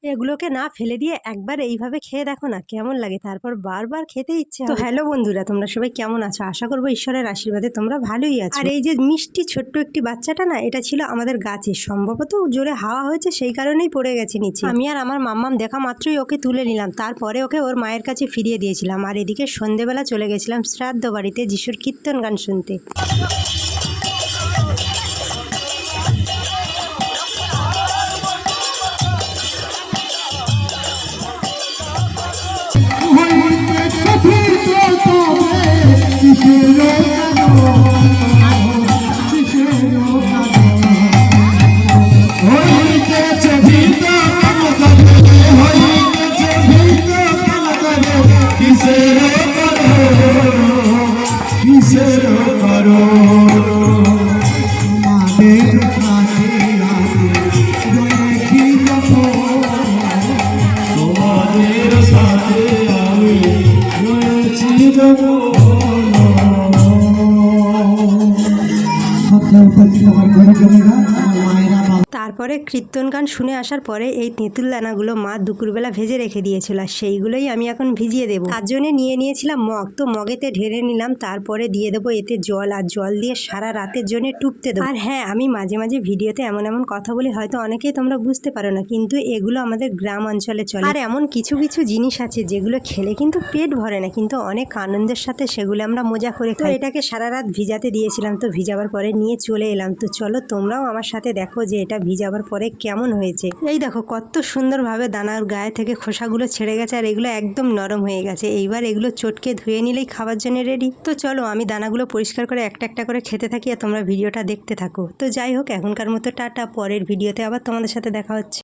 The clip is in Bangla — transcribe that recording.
এগুলোকে না ফেলে দিয়ে একবার এইভাবে খেয়ে দেখো না কেমন লাগে, তারপর বারবার খেতে ইচ্ছে হয়। তো হ্যালো বন্ধুরা, তোমরা সবাই কেমন আছো? আশা করবো ঈশ্বরের আশীর্বাদে তোমরা ভালোই আছো। আর এই যে মিষ্টি ছোট্ট একটি বাচ্চাটা না, এটা ছিল আমাদের গাছে, সম্ভবত জোরে হাওয়া হয়েছে সেই কারণেই পড়ে গেছে নিচে। আমি আর আমার মাম্মাম দেখা মাত্রই ওকে তুলে নিলাম, তারপরে ওকে ওর মায়ের কাছে ফিরিয়ে দিয়েছিলাম। আর এদিকে সন্ধেবেলা চলে গেছিলাম শ্রাদ্ধ বাড়িতে যিশুর কীর্তন গান শুনতে। তারপরে কীর্তন গান শুনে আসার পরে এই তেঁতুল দানাগুলো মা দুপুরবেলা ভেজে রেখে দিয়েছিল, আর সেইগুলোই আমি এখন ভিজিয়ে দেবো। তার জন্য নিয়ে নিয়েছিলাম মগ, তো মগেতে ঢেলে নিলাম, তারপরে দিয়ে দেবো এতে জল, আর জল দিয়ে সারা রাতের জন্য টুকতে দেবো। আর হ্যাঁ, আমি মাঝে মাঝে ভিডিওতে এমন এমন কথা বলি, হয়তো অনেকেই তোমরা বুঝতে পারো না, কিন্তু এগুলো আমাদের গ্রাম অঞ্চলে চলে। আর এমন কিছু কিছু জিনিস আছে যেগুলো খেলে কিন্তু পেট ভরে না, কিন্তু অনেক আনন্দের সাথে সেগুলো আমরা মজা করে খাই। এটাকে সারা রাত ভিজাতে দিয়েছিলাম, তো ভিজাবার পরে নিয়ে চলে এলাম। তো চলো তোমরাও আমার সাথে দেখো যে এটা ভিজাবার পরে কেমন হয়েছে। এই দেখো কত সুন্দরভাবে দানার গায়ে থেকে খোসাগুলো ছেড়ে গেছে, আর এগুলো একদম নরম হয়ে গেছে। এইবার এগুলো চটকে ধুয়ে নিলেই খাবার জন্য রেডি। তো চলো আমি দানাগুলো পরিষ্কার করে একটা একটা করে খেতে থাকি, আর তোমরা ভিডিওটা দেখতে থাকো। তো যাই হোক, এখনকার মতো টাটা, পরের ভিডিওতে আবার তোমাদের সাথে দেখা হচ্ছে।